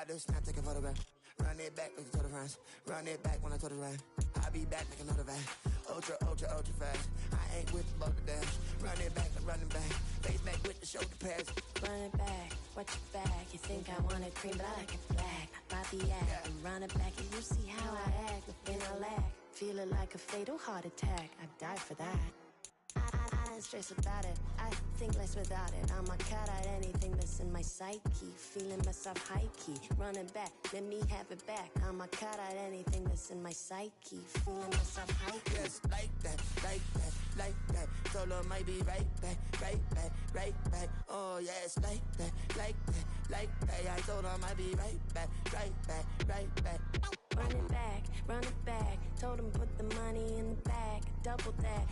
I do snap, take a photograph. Run it back like a total friends. Run it back when I total run. I be back like another van. Ultra, ultra, ultra fast. I ain't with the motor dash. Run it back like running back. Face back with the shoulder pads. Run it back, watch your back. You think I want it cream, but I like it black. Bobby act and run it back, and you see how I act. Then I lack, feel it like a fatal heart attack. I'd die for that. I don't stress about it, I think less without it. I'ma cut out anything that's in my psyche. Feeling myself high-key, running back, let me have it back. I'ma cut out anything that's in my psyche. Feeling myself high-key. Yes, like that, like that, like that. Solo might be right back, right back, right back. Oh yes, like that, like that, like that. I told her I might be right back, right back, right back. Run it back, told him put the money in the bag, double that.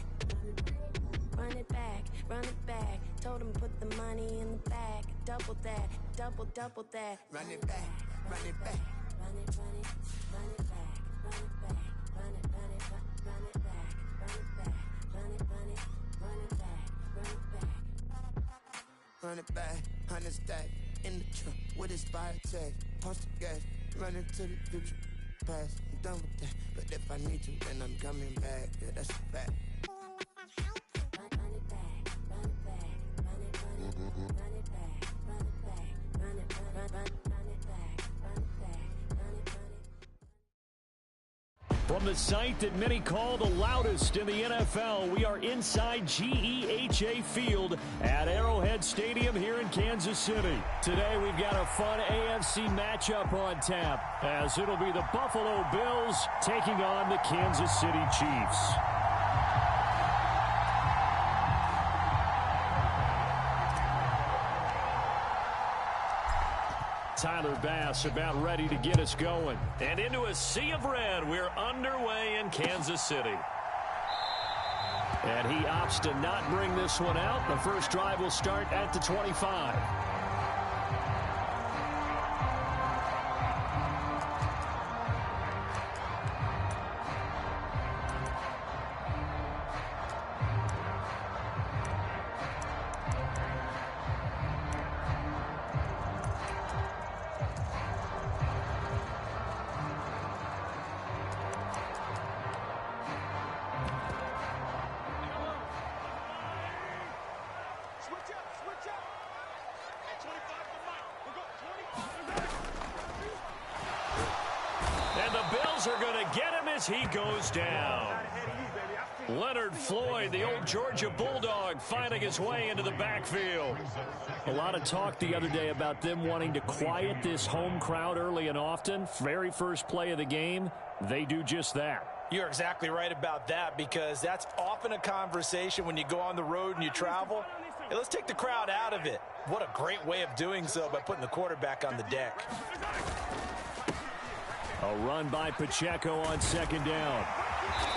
Run it back, told him put the money in the bag, double that, double that. Run it back, run it back. Run it back, run it back, run it back, run it back, run it back, run it back. Run it back, 100 stack, in the truck with his fire tag. Punch the gas, running to the future, past. I'm done with that, but if I need to, then I'm coming back. Yeah, that's a fact. From the site that many call the loudest in the NFL, we are inside GEHA Field at Arrowhead Stadium here in Kansas City. Today we've got a fun AFC matchup on tap, as it'll be the Buffalo Bills taking on the Kansas City Chiefs. Tyler Bass about ready to get us going. And into a sea of red, we're underway in Kansas City. And he opts to not bring this one out. The first drive will start at the 25. Are going to get him as he goes down. Leonard Floyd, the old Georgia Bulldog, finding his way into the backfield. A lot of talk the other day about them wanting to quiet this home crowd early and often. Very first play of the game, they do just that. You're exactly right about that, because that's often a conversation when you go on the road and you travel. Hey, let's take the crowd out of it. What a great way of doing so by putting the quarterback on the deck. A run by Pacheco on second down.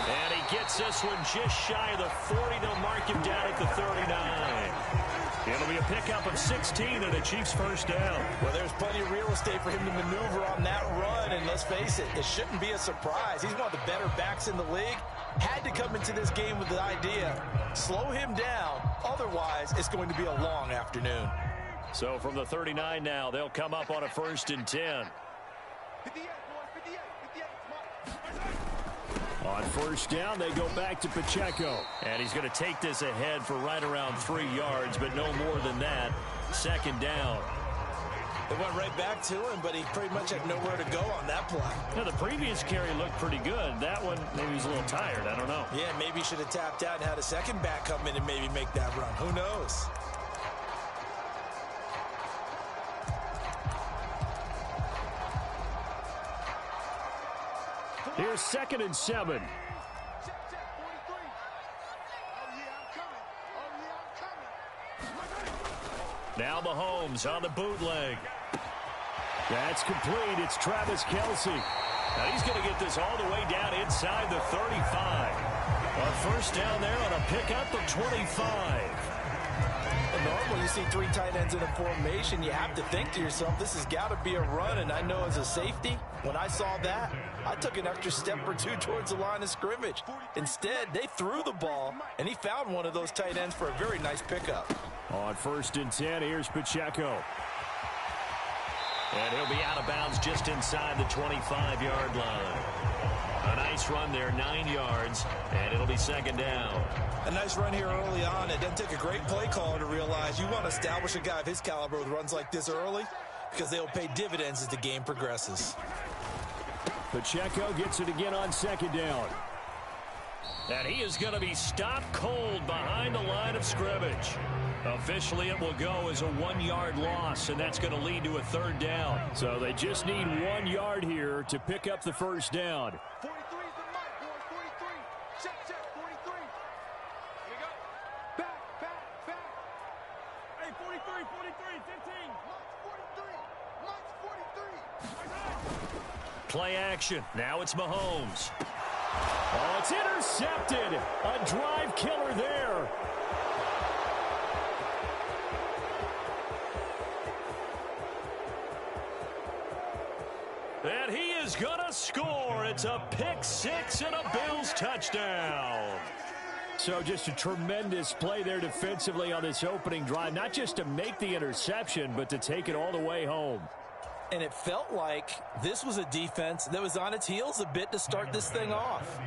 And he gets this one just shy of the 40. They'll mark him down at the 39. It'll be a pickup of 16 and a Chiefs first down. Well, there's plenty of real estate for him to maneuver on that run. And let's face it, it shouldn't be a surprise. He's one of the better backs in the league. Had to come into this game with the idea, slow him down. Otherwise, it's going to be a long afternoon. So from the 39 now, they'll come up on a 1st and 10. On first down, they go back to Pacheco. And he's going to take this ahead for right around 3 yards, but no more than that. Second down. They went right back to him, but he pretty much had nowhere to go on that play. Yeah, the previous carry looked pretty good. That one, maybe he's a little tired. I don't know. Yeah, maybe he should have tapped out and had a second back come in and maybe make that run. Who knows? Here's 2nd and 7. Now Mahomes on the bootleg. That's complete. It's Travis Kelce. Now he's going to get this all the way down inside the 35. On first down there on a pickup of 25. Normally you see 3 tight ends in a formation, you have to think to yourself, this has got to be a run. And I know as a safety, when I saw that, I took an extra step or 2 towards the line of scrimmage. Instead, they threw the ball, and he found one of those tight ends for a very nice pickup. On 1st and 10, here's Pacheco. And he'll be out of bounds just inside the 25-yard line. A nice run there, 9 yards, and it'll be second down. A nice run here early on. It doesn't take a great play caller to realize you want to establish a guy of his caliber with runs like this early because they'll pay dividends as the game progresses. Pacheco gets it again on second down. And he is going to be stopped cold behind the line of scrimmage. Officially, it will go as a 1-yard loss, and that's going to lead to a third down. So they just need 1 yard here to pick up the first down. 43 is the mark, boy. 43. Check, 43. Here we go. Back. Hey, 43, 15. Mark's 43. Play action. Now it's Mahomes. Oh, it's intercepted. A drive killer there. And he is going to score. It's a pick six and a Bills touchdown. So just a tremendous play there defensively on this opening drive. Not just to make the interception, but to take it all the way home. And it felt like this was a defense that was on its heels a bit to start this thing off.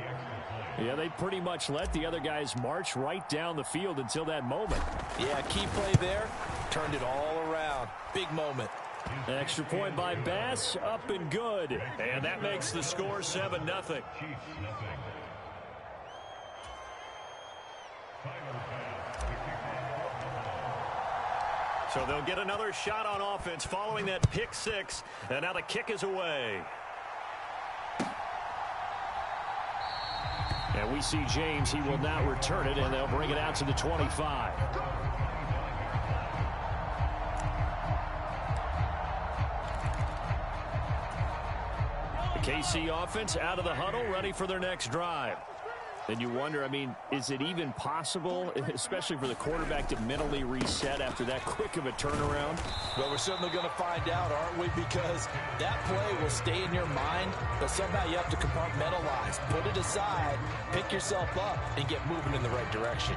Yeah, they pretty much let the other guys march right down the field until that moment. Yeah, key play there. Turned it all around. Big moment. Extra point by Bass, up and good. And that makes the score 7-0. So they'll get another shot on offense following that pick six. And now the kick is away. And we see James. He will now return it, and they'll bring it out to the 25. The KC offense out of the huddle, ready for their next drive. Then you wonder, I mean, is it even possible, especially for the quarterback, to mentally reset after that quick of a turnaround? Well, we're certainly going to find out, aren't we? Because that play will stay in your mind, but somehow you have to compartmentalize. Put it aside, pick yourself up, and get moving in the right direction.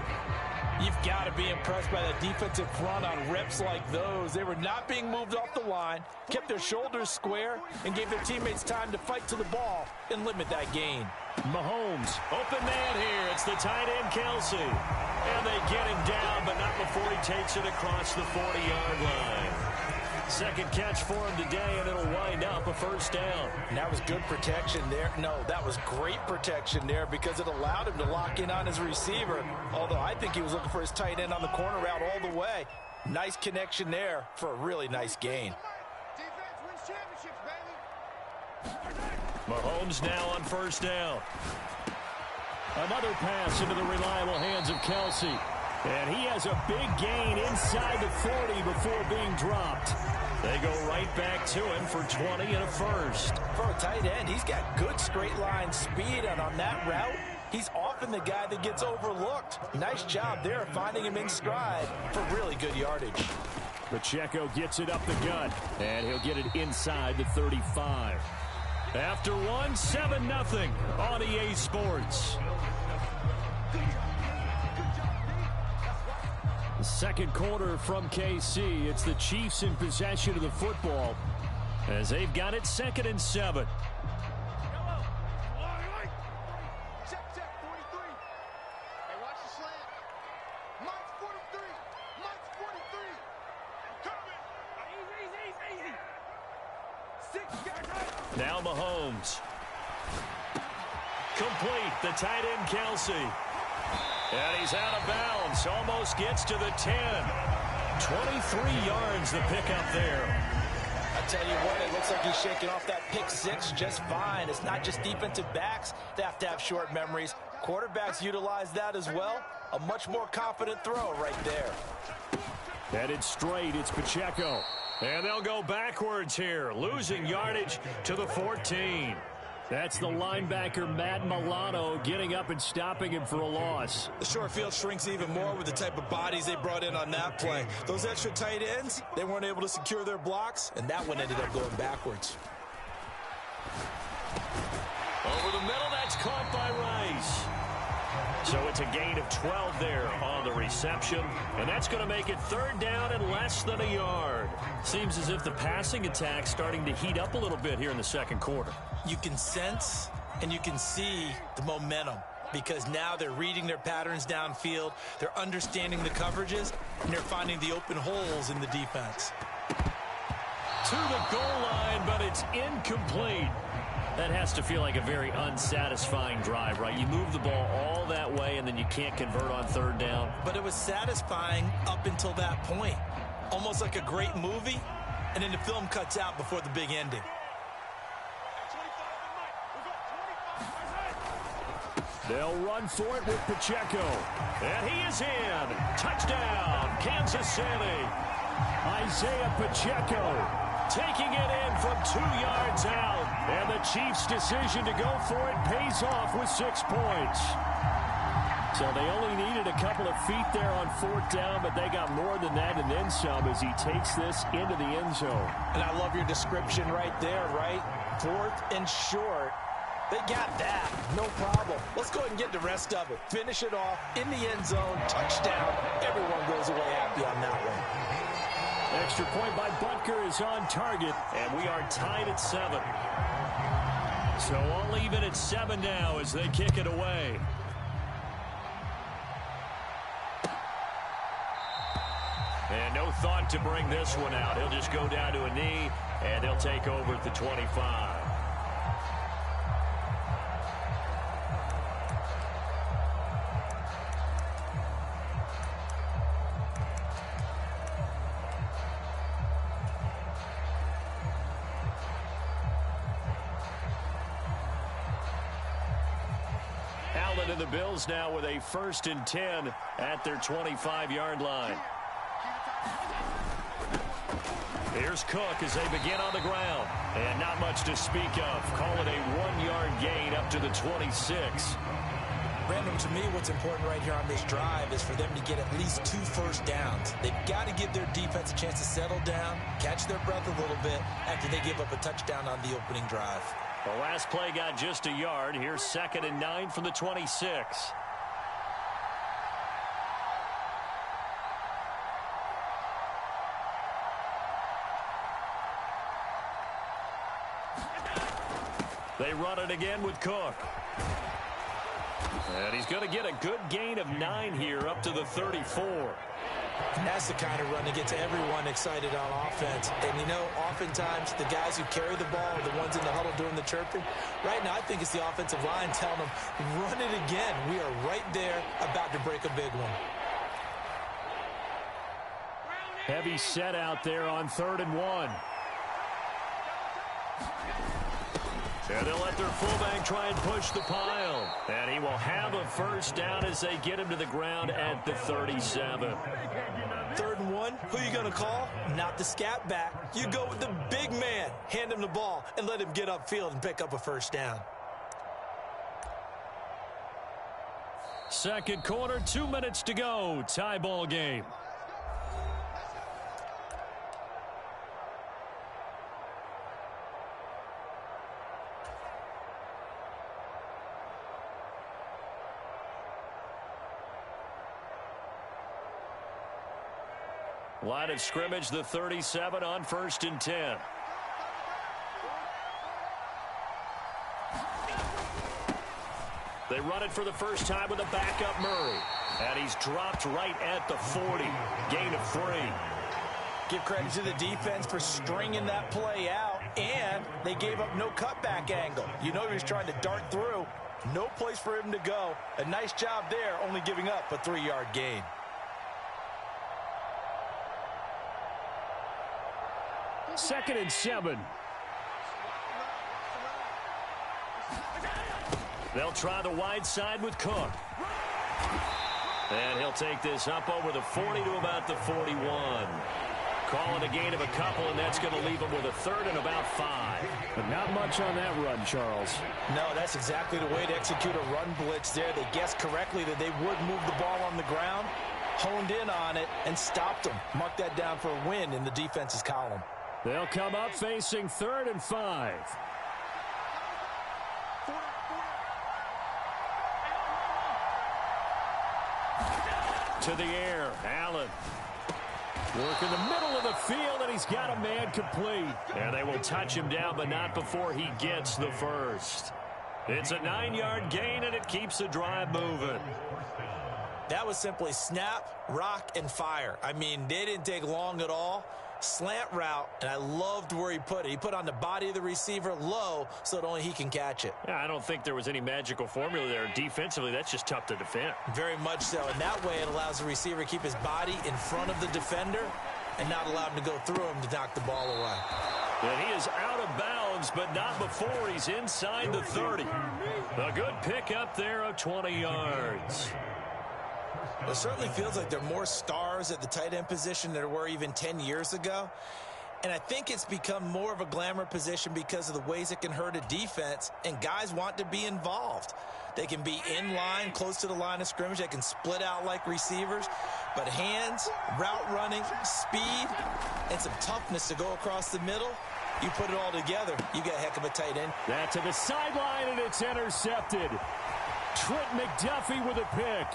You've got to be impressed by the defensive front on reps like those. They were not being moved off the line, kept their shoulders square, and gave their teammates time to fight to the ball and limit that gain. Mahomes, open man here. It's the tight end, Kelsey. And they get him down, but not before he takes it across the 40-yard line. Second catch for him today, and it'll wind up a first down. And that was good protection there. No, that was great protection there because it allowed him to lock in on his receiver. Although I think he was looking for his tight end on the corner route all the way. Nice connection there for a really nice gain. Defense wins championships, baby. Mahomes now on first down. Another pass into the reliable hands of Kelsey. And he has a big gain inside the 40 before being dropped. They go right back to him for 20 and a first. For a tight end, he's got good straight line speed, and on that route, he's often the guy that gets overlooked. Nice job there finding him in stride for really good yardage. Pacheco gets it up the gut, and he'll get it inside the 35. After one, 7-0 on EA Sports. The second quarter from KC. It's the Chiefs in possession of the football as they've got it 2nd and 7. Check, 43. Hey, watch the slant. Mark's 43. Mark's 43. Coming. Easy. 6 guys. Now Mahomes. Complete. The tight end, Kelsey. And he's out of bounds. Almost gets to the 10. 23 yards the pickup there. I tell you what, it looks like he's shaking off that pick six just fine. It's not just defensive backs that have to have short memories. Quarterbacks utilize that as well. A much more confident throw right there. Headed straight, it's Pacheco. And they'll go backwards here, losing yardage to the 14. That's the linebacker, Matt Milano, getting up and stopping him for a loss. The short field shrinks even more with the type of bodies they brought in on that play. Those extra tight ends, they weren't able to secure their blocks, and that one ended up going backwards. Over the middle, that's caught by Rice. So it's a gain of 12 there on the reception, and that's going to make it 3rd down and less than a yard. Seems as if the passing attack's starting to heat up a little bit here in the second quarter. You can sense and you can see the momentum because now they're reading their patterns downfield, they're understanding the coverages, and they're finding the open holes in the defense. To the goal line, but it's incomplete. That has to feel like a very unsatisfying drive, right? You move the ball all that way, and then you can't convert on 3rd down. But it was satisfying up until that point. Almost like a great movie, and then the film cuts out before the big ending. They'll run for it with Pacheco. And he is in. Touchdown, Kansas City. Isaiah Pacheco taking it in from 2 yards out. And the Chiefs' decision to go for it pays off with 6 points. So they only needed a couple of feet there on 4th down, but they got more than that and then some as he takes this into the end zone. And I love your description right there, right? 4th and short. They got that. No problem. Let's go ahead and get the rest of it. Finish it off in the end zone. Touchdown. Everyone goes away happy on that one. Extra point by Butker is on target, and we are tied at 7. So all even at 7 now as they kick it away. And no thought to bring this one out. He'll just go down to a knee, and he'll take over at the 25. And the Bills now with a 1st and 10 at their 25-yard line. Here's Cook as they begin on the ground. And not much to speak of. Call it a 1-yard gain up to the 26. Brandon, to me, what's important right here on this drive is for them to get at least 2 first downs. They've got to give their defense a chance to settle down, catch their breath a little bit after they give up a touchdown on the opening drive. The last play got just a yard. Here's 2nd and 9 from the 26. They run it again with Cook. And he's going to get a good gain of 9 here up to the 34. And that's the kind of run that gets everyone excited on offense. And, you know, oftentimes the guys who carry the ball are the ones in the huddle doing the chirping. Right now, I think it's the offensive line telling them, run it again. We are right there about to break a big one. Heavy set out there on 3rd and 1. And they'll let their fullback try and push the pile. And he will have a 1st down as they get him to the ground at the 37. 3rd and 1, who are you going to call? Not the scat back. You go with the big man. Hand him the ball and let him get upfield and pick up a 1st down. Second quarter, 2 minutes to go. Tie ball game. Line of scrimmage, the 37 on 1st and 10. They run it for the first time with a backup Murray. And he's dropped right at the 40. Gain of 3. Give credit to the defense for stringing that play out. And they gave up no cutback angle. You know he was trying to dart through. No place for him to go. A nice job there, only giving up a 3-yard gain. Second and 7. They'll try the wide side with Cook. And he'll take this up over the 40 to about the 41. Calling a gain of a couple, and that's going to leave him with a 3rd and about 5. But not much on that run, Charles. No, that's exactly the way to execute a run blitz there. They guessed correctly that they would move the ball on the ground, honed in on it, and stopped them. Mark that down for a win in the defense's column. They'll come up facing 3rd and 5. to the air. Allen. Work in the middle of the field, and he's got a man complete. And they will touch him down, but not before he gets the first. It's a 9-yard gain, and it keeps the drive moving. That was simply snap, rock, and fire. I mean, they didn't take long at all. Slant route, and I loved where he put it. He put on the body of the receiver low so that only he can catch it. Yeah, I don't think there was any magical formula there. Defensively, that's just tough to defend. Very much so, and that way it allows the receiver to keep his body in front of the defender and not allow him to go through him to knock the ball away. And he is out of bounds, but not before he's inside the 30. A good pickup there of 20 yards. It certainly feels like there are more stars at the tight end position than there were even 10 years ago. And I think it's become more of a glamour position because of the ways it can hurt a defense, and guys want to be involved. They can be in line, close to the line of scrimmage. They can split out like receivers. But hands, route running, speed, and some toughness to go across the middle, you put it all together, you got a heck of a tight end. That to the sideline, and it's intercepted. Trent McDuffie with a pick.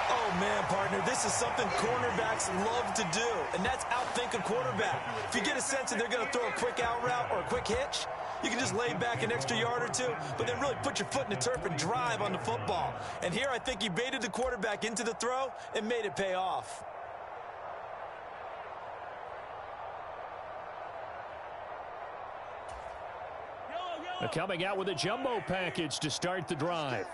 Oh, man, partner, this is something cornerbacks love to do, and that's outthink a quarterback. If you get a sense that they're going to throw a quick out route or a quick hitch, you can just lay back an extra yard or two, but then really put your foot in the turf and drive on the football. And here I think he baited the quarterback into the throw and made it pay off. They're coming out with a jumbo package to start the drive.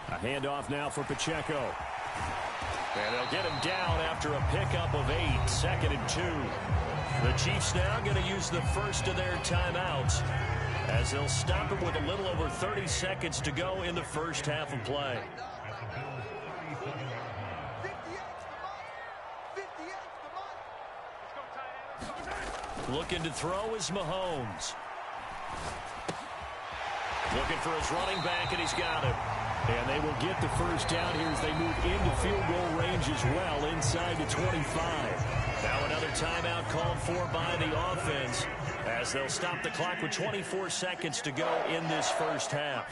A handoff now for Pacheco. And they'll get him down after a pickup of 8, 2nd and 2. The Chiefs now going to use the first of their timeouts as they'll stop it with a little over 30 seconds to go in the first half of play. Looking to throw is Mahomes. Looking for his running back, and he's got him. And they will get the first down here as they move into field goal range as well, inside the 25. Now another timeout called for by the offense as they'll stop the clock with 24 seconds to go in this first half.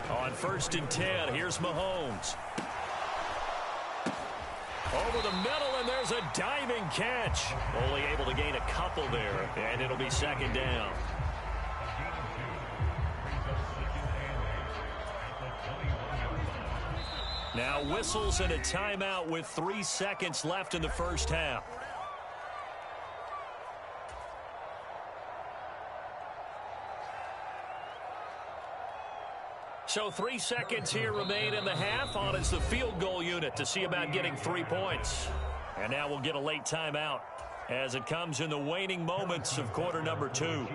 On 1st and 10, here's Mahomes. Over the middle, and there's a diving catch. Only able to gain a couple there, and it'll be 2nd down. Now whistles and a timeout with 3 seconds left in the first half. So 3 seconds here remain in the half. On is the field goal unit to see about getting 3 points. And now we'll get a late timeout as it comes in the waning moments of quarter number 2.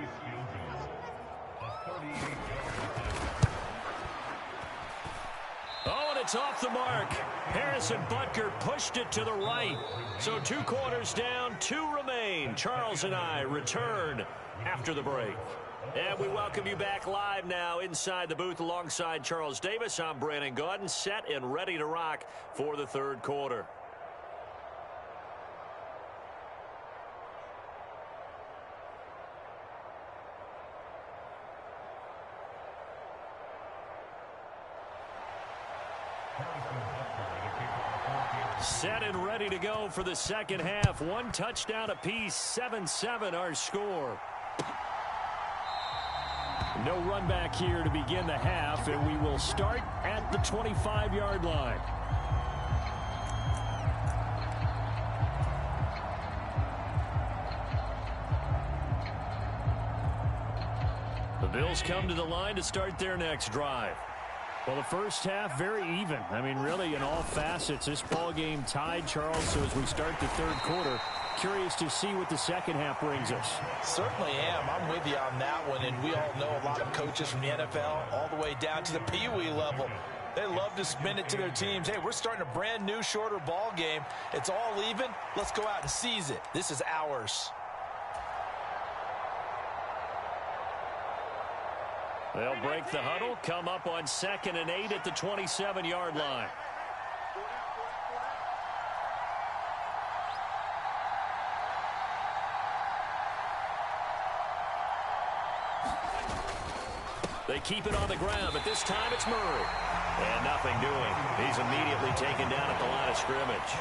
Oh, and it's off the mark. Harrison Butker pushed it to the right. So 2 quarters down, 2 remain. Charles and I return after the break. And we welcome you back live now inside the booth alongside Charles Davis. I'm Brandon Gaudin, set and ready to rock for the 3rd quarter. Set and ready to go for the second half. 1 touchdown apiece, 7-7 our score. No run back here to begin the half, and we will start at the 25-yard line. The Bills come to the line to start their next drive. Well, the first half, very even. I mean, really, in all facets, this ball game tied, Charles. So as we start the 3rd quarter, curious to see what the second half brings us. Certainly am. I'm with you on that one. And we all know a lot of coaches from the NFL all the way down to the Pee-wee level. They love to spin it to their teams. Hey, we're starting a brand new, shorter ball game. It's all even. Let's go out and seize it. This is ours. They'll break the huddle, come up on 2nd and 8 at the 27-yard line. They keep it on the ground, but this time it's Murray. And nothing doing. He's immediately taken down at the line of scrimmage.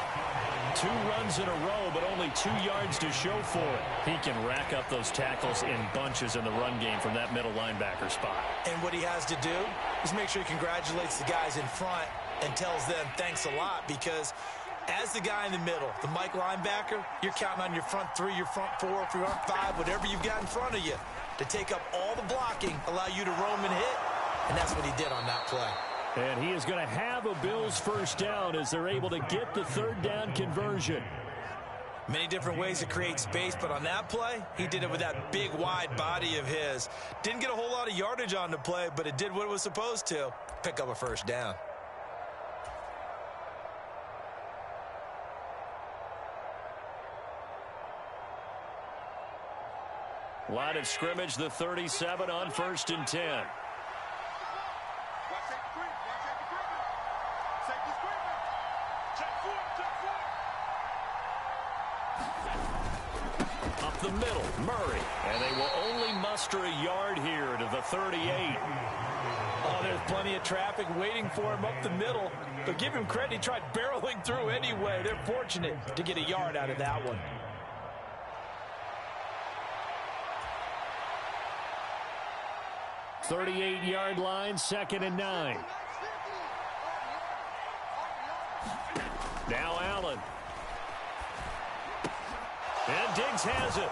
2 runs in a row, but only 2 yards to show for it. He can rack up those tackles in bunches in the run game from that middle linebacker spot. And what he has to do is make sure he congratulates the guys in front and tells them thanks a lot, because as the guy in the middle, the Mike linebacker, you're counting on your front 3, your front 4, your front 5, whatever you've got in front of you to take up all the blocking, allow you to roam and hit, and that's what he did on that play. And he is going to have a Bills first down as they're able to get the 3rd down conversion. Many different ways to create space, but on that play, he did it with that big, wide body of his. Didn't get a whole lot of yardage on the play, but it did what it was supposed to, pick up a first down. Line of scrimmage, the 37 on 1st and 10. Up the middle, Murray. And they will only muster a yard here to the 38. Oh, there's plenty of traffic waiting for him up the middle. But give him credit, he tried barreling through anyway. They're fortunate to get a yard out of that one. .38-yard line, 2nd and 9. Now Allen. And Diggs has it.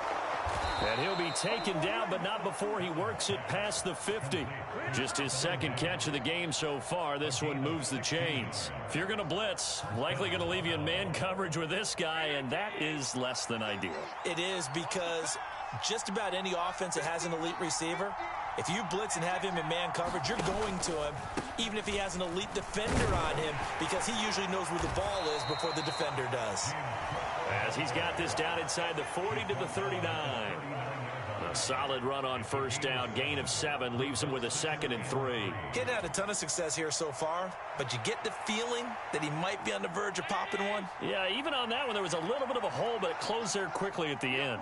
And he'll be taken down, but not before he works it past the 50. Just his 2nd catch of the game so far. This one moves the chains. If you're going to blitz, likely going to leave you in man coverage with this guy, and that is less than ideal. It is, because just about any offense that has an elite receiver, if you blitz and have him in man coverage, you're going to him, even if he has an elite defender on him, because he usually knows where the ball is before the defender does. As he's got this down inside the 40 to the 39. A solid run on first down. Gain of 7 leaves him with a 2nd and 3. He's had a ton of success here so far, but you get the feeling that he might be on the verge of popping one. Yeah, even on that one, there was a little bit of a hole, but it closed there quickly at the end.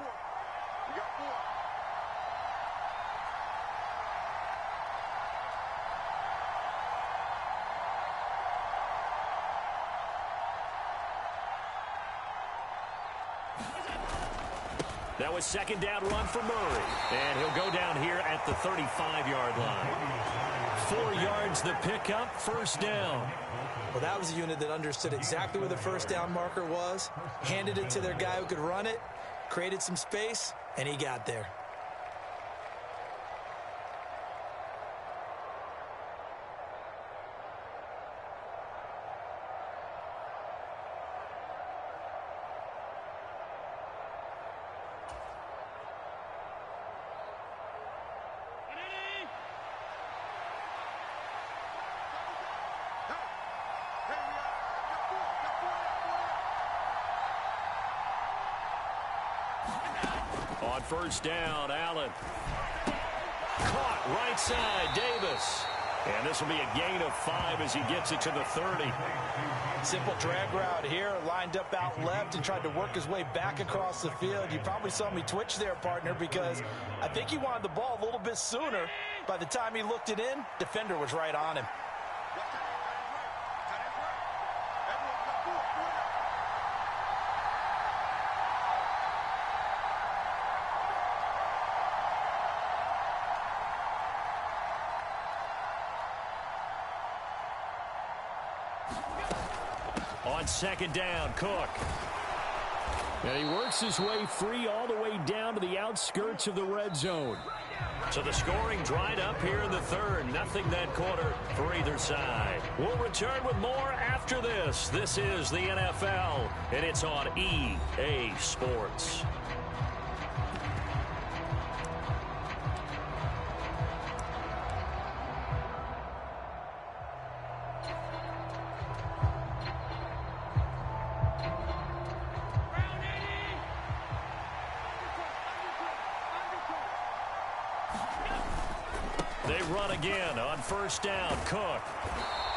That was 2nd down run for Murray. And he'll go down here at the 35-yard line. 4 yards the pickup, first down. Well, that was a unit that understood exactly where the first down marker was, handed it to their guy who could run it, created some space, and he got there. On first down, Allen. Caught right side, Davis. And this will be a gain of 5 as he gets it to the 30. Simple drag route here, lined up out left and tried to work his way back across the field. You probably saw me twitch there, partner, because I think he wanted the ball a little bit sooner. By the time he looked it in, defender was right on him. On 2nd down, Cook. And he works his way free all the way down to the outskirts of the red zone. So the scoring dried up here in the 3rd. Nothing that quarter for either side. We'll return with more after this. This is the NFL, and it's on EA Sports. They run again on first down. Cook.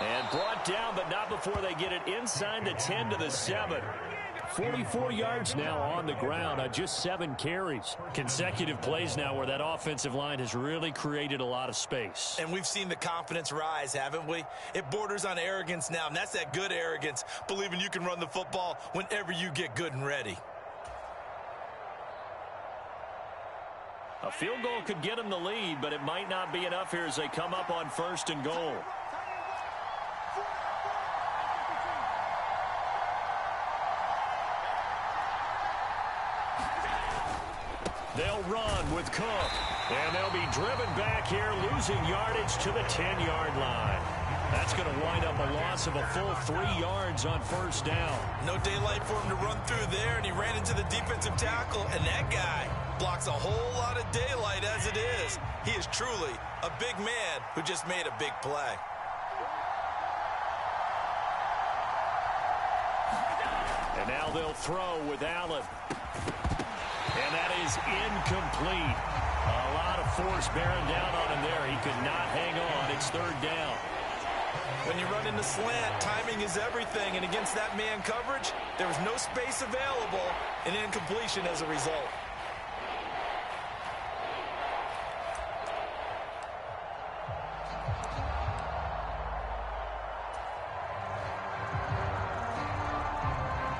And brought down, but not before they get it inside the 10 to the 7. 44 yards now on the ground on just 7 carries. Consecutive plays now where that offensive line has really created a lot of space. And we've seen the confidence rise, haven't we? It borders on arrogance now, and that's that good arrogance, believing you can run the football whenever you get good and ready. A field goal could get them the lead, but it might not be enough here as they come up on 1st and goal. They'll run with Cook, and they'll be driven back here, losing yardage to the 10-yard line. That's going to wind up a loss of a full 3 yards on 1st down. No daylight for him to run through there, and he ran into the defensive tackle, and that guy blocks a whole lot of daylight as it is. He is truly a big man who just made a big play. And now they'll throw with Allen. And that is incomplete. A lot of force bearing down on him there. He could not hang on. It's 3rd down. When you run into slant, timing is everything. And against that man coverage, there was no space available, and incompletion as a result.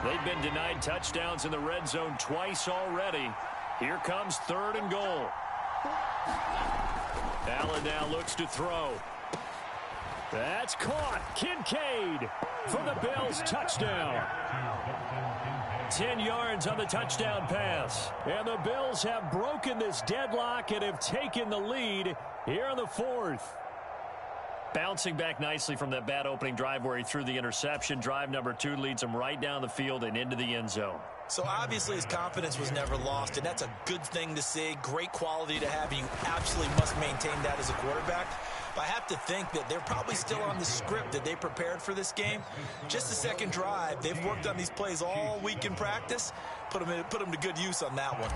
They've been denied touchdowns in the red zone twice already. Here comes 3rd and goal. Allen now looks to throw. That's caught. Kincaid for the Bills touchdown. 10 yards on the touchdown pass. And the Bills have broken this deadlock and have taken the lead here in the 4th. Bouncing back nicely from that bad opening drive where he threw the interception. Drive number 2 leads him right down the field and into the end zone. So obviously his confidence was never lost, and that's a good thing to see. Great quality to have. You absolutely must maintain that as a quarterback. But I have to think that they're probably still on the script that they prepared for this game. Just the second drive. They've worked on these plays all week in practice. Put them to good use on that one.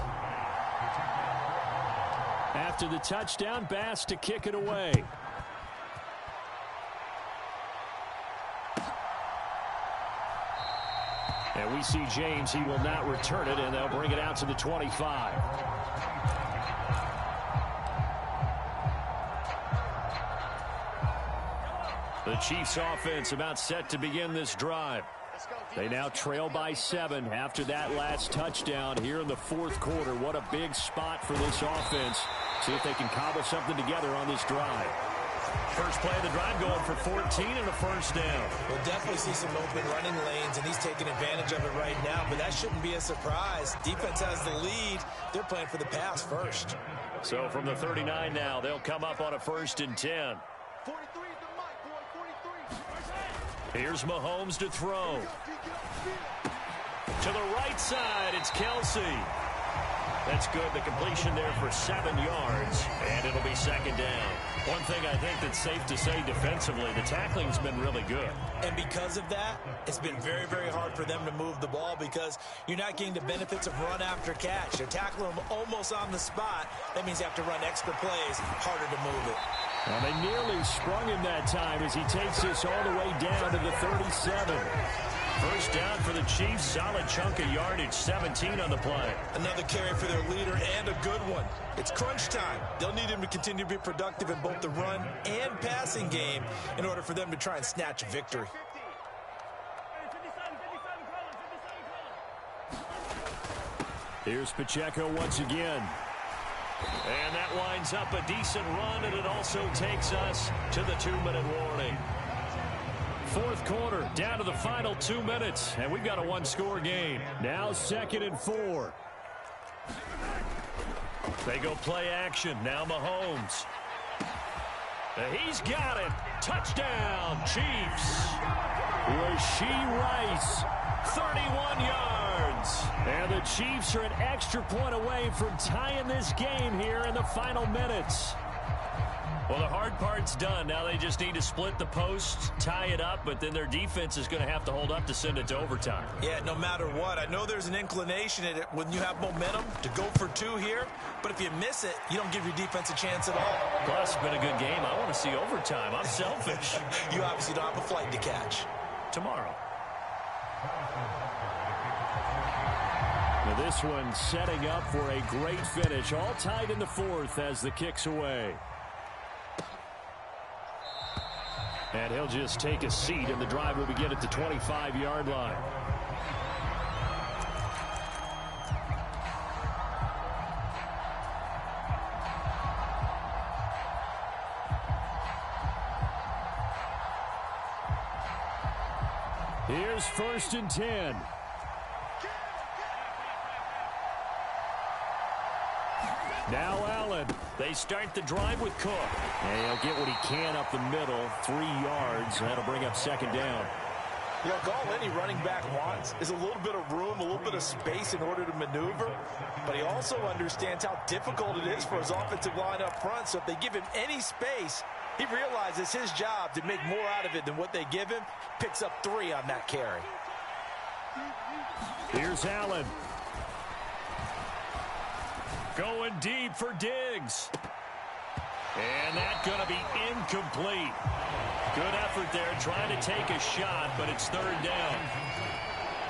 After the touchdown, Bass to kick it away. And we see James. He will not return it, and they'll bring it out to the 25. The Chiefs offense about set to begin this drive. They now trail by 7 after that last touchdown here in the 4th quarter. What a big spot for this offense. See if they can cobble something together on this drive. First play of the drive going for 14 and a 1st down. We'll definitely see some open running lanes, and he's taking advantage of it right now, but that shouldn't be a surprise. Defense has the lead. They're playing for the pass first. So from the 39 now, they'll come up on a 1st and 10. 43 is the mic, boy, 43. Here's Mahomes to throw. To the right side, it's Kelsey. That's good. The completion there for 7 yards, and it'll be 2nd down. One thing I think that's safe to say defensively, the tackling's been really good. And because of that, it's been very, very hard for them to move the ball because you're not getting the benefits of run after catch. They're tackling them almost on the spot. That means you have to run extra plays, harder to move it. Well, they nearly sprung him that time as he takes this all the way down to the 37. First down for the Chiefs. Solid chunk of yardage, 17 on the play. Another carry for their leader and a good one. It's crunch time. They'll need him to continue to be productive in both the run and passing game in order for them to try and snatch a victory. Here's Pacheco once again. And that winds up a decent run, and it also takes us to the 2-minute warning. 4th quarter, down to the final 2 minutes, and we've got a 1-score game. Now 2nd and 4. They go play action. Now Mahomes. He's got it. Touchdown, Chiefs. Rashee Rice, 31 yards. And the Chiefs are an extra point away from tying this game here in the final minutes. Well, the hard part's done. Now they just need to split the posts, tie it up, but then their defense is going to have to hold up to send it to overtime. Yeah, no matter what. I know there's an inclination in it when you have momentum to go for 2 here, but if you miss it, you don't give your defense a chance at all. Plus, it's been a good game. I want to see overtime. I'm selfish. You obviously don't have a flight to catch. Tomorrow. This one setting up for a great finish. All tied in the fourth as the kick's away. And he'll just take a seat, and the drive will begin at the 25-yard line. Here's 1st and 10. Now Allen. They start the drive with Cook. And he'll get what he can up the middle. 3 yards. That'll bring up 2nd down. Look, all any running back wants is a little bit of room, a little bit of space in order to maneuver. But he also understands how difficult it is for his offensive line up front. So if they give him any space, he realizes his job to make more out of it than what they give him. Picks up 3 on that carry. Here's Allen. Going deep for Diggs. And that's going to be incomplete. Good effort there trying to take a shot, but it's 3rd down.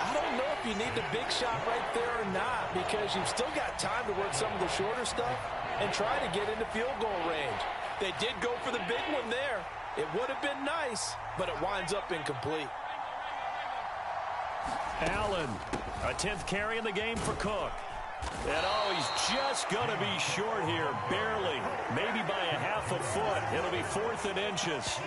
I don't know if you need the big shot right there or not, because you've still got time to work some of the shorter stuff and try to get into field goal range. They did go for the big one there. It would have been nice, but it winds up incomplete. Allen, a 10th carry in the game for Cook. And he's just going to be short here, barely, maybe by a half a foot. It'll be 4th and inches.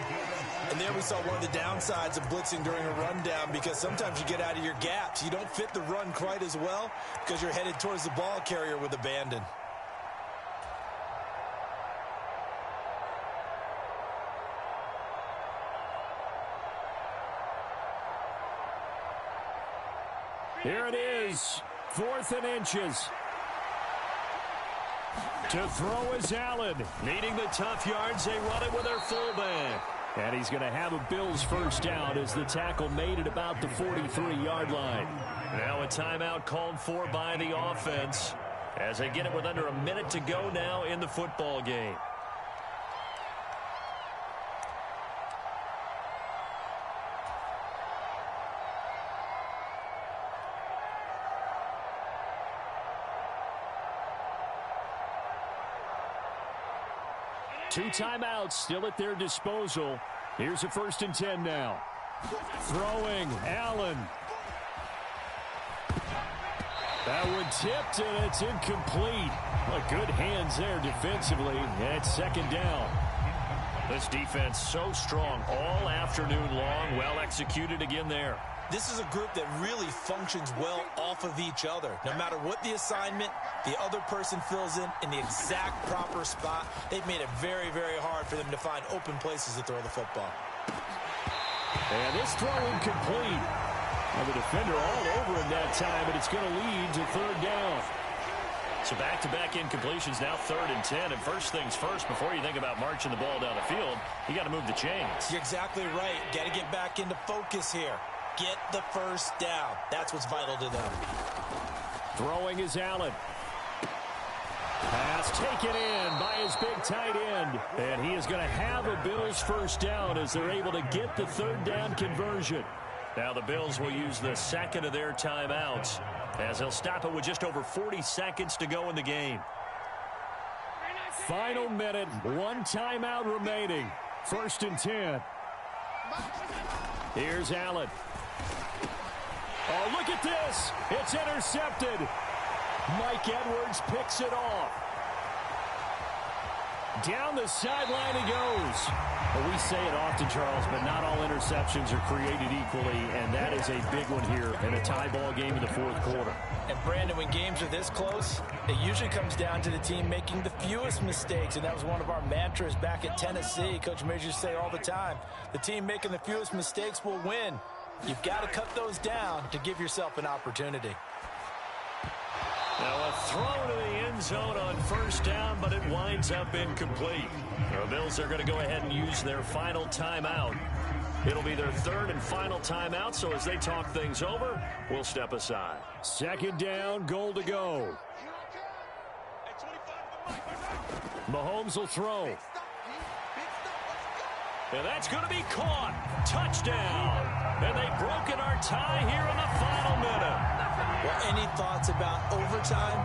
And there we saw one of the downsides of blitzing during a rundown, because sometimes you get out of your gaps. You don't fit the run quite as well because you're headed towards the ball carrier with abandon. Here it is, 4th and inches. To throw is Allen. Needing the tough yards, they run it with their fullback. And he's going to have a Bills 1st down as the tackle made at about the 43-yard line. Now a timeout called for by the offense as they get it with under a minute to go now in the football game. Two timeouts still at their disposal. Here's a 1st and 10 now. Throwing, Allen. That one tipped, and it's incomplete. Well, good hands there defensively, and it's 2nd down. This defense so strong all afternoon long. Well executed again there. This is a group that really functions well off of each other. No matter what the assignment, the other person fills in the exact proper spot. They've made it very, very hard for them to find open places to throw the football. And this throw incomplete. And the defender all over him that time, but it's going to lead to 3rd down. So back-to-back incompletions, now 3rd and 10. And first things first, before you think about marching the ball down the field, you got to move the chains. You're exactly right. Got to get back into focus here. Get the 1st down. That's what's vital to them. Throwing is Allen. Pass taken in by his big tight end. And he is going to have a Bills 1st down as they're able to get the 3rd down conversion. Now the Bills will use the 2nd of their timeouts as they'll stop it with just over 40 seconds to go in the game. Final minute, 1 timeout remaining. 1st and 10. Here's Allen. Oh, look at this. It's intercepted. Mike Edwards picks it off. Down the sideline he goes. Well, we say it often, Charles, but not all interceptions are created equally, and that is a big one here in a tie ball game in the 4th quarter. And, Brandon, when games are this close, it usually comes down to the team making the fewest mistakes, and that was one of our mantras back at Tennessee. Coach Majors used to say all the time, the team making the fewest mistakes will win. You've got to cut those down to give yourself an opportunity. Now a throw to the end zone on 1st down, but it winds up incomplete. The Bills are going to go ahead and use their final timeout. It'll be their 3rd and final timeout, so as they talk things over, we'll step aside. 2nd down, goal to go. Mahomes will throw. And that's going to be caught. Touchdown. And they've broken our tie here in the final minute. Well, any thoughts about overtime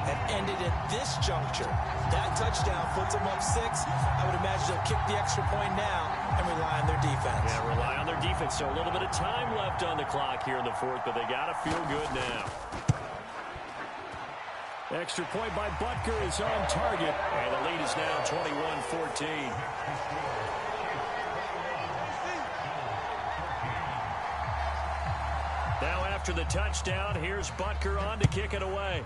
have ended at this juncture. That touchdown puts them up 6. I would imagine they'll kick the extra point now and rely on their defense. Yeah, rely on their defense. So a little bit of time left on the clock here in the fourth, but they got to feel good now. Extra point by Butker is on target, and the lead is now 21-14. Now after the touchdown, here's Butker on to kick it away.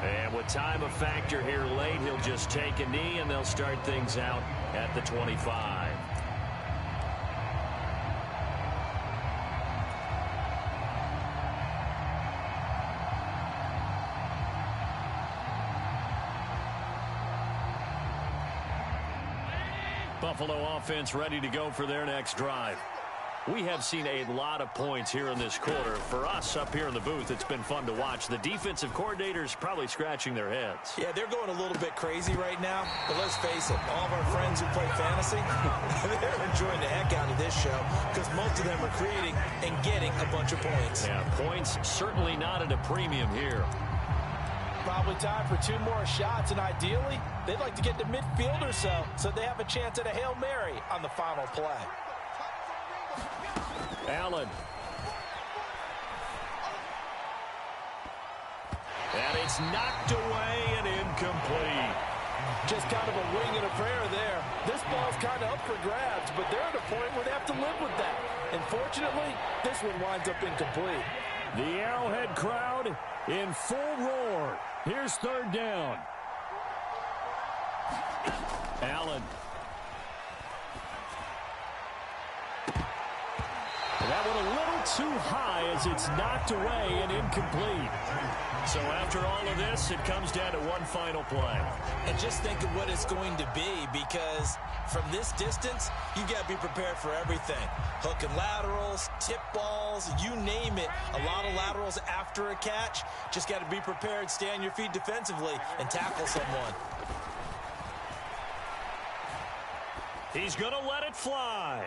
And with time a factor here late, he'll just take a knee, and they'll start things out at the 25. Buffalo offense ready to go for their next drive. We have seen a lot of points here in this quarter. For us up here in the booth, it's been fun to watch. The defensive coordinators probably scratching their heads. Yeah, they're going a little bit crazy right now. But let's face it, all of our friends who play fantasy, they're enjoying the heck out of this show because most of them are creating and getting a bunch of points. Yeah, points certainly not at a premium here. Probably time for 2 more shots, and ideally, they'd like to get to midfield or so they have a chance at a Hail Mary on the final play. Allen. And it's knocked away and incomplete. Just kind of a wing and a prayer there. This ball's kind of up for grabs, but they're at a point where they have to live with that. And fortunately, this one winds up incomplete. The Arrowhead crowd in full roar. Here's third down. Allen. That one a little too high as it's knocked away and incomplete. So after all of this, it comes down to one final play. And just think of what it's going to be, because from this distance, you got to be prepared for everything. Hook and laterals, tip balls, you name it. A lot of laterals after a catch. Just got to be prepared, stay on your feet defensively, and tackle someone. He's going to let it fly.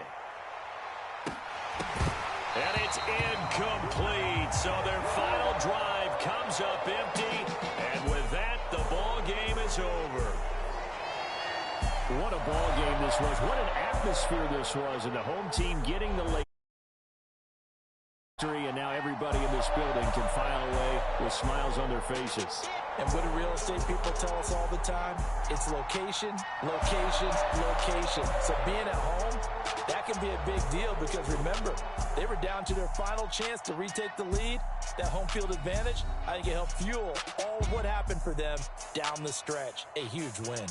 And it's incomplete. So their final drive comes up empty. And with that, the ball game is over. What a ball game this was. What an atmosphere this was. And the home team getting the late victory. And now everybody in this building can file away with smiles on their faces. And what do real estate people tell us all the time? It's location, location, location. So being at home, that can be a big deal because remember, they were down to their final chance to retake the lead. That home field advantage, I think it helped fuel all of what happened for them down the stretch. A huge win.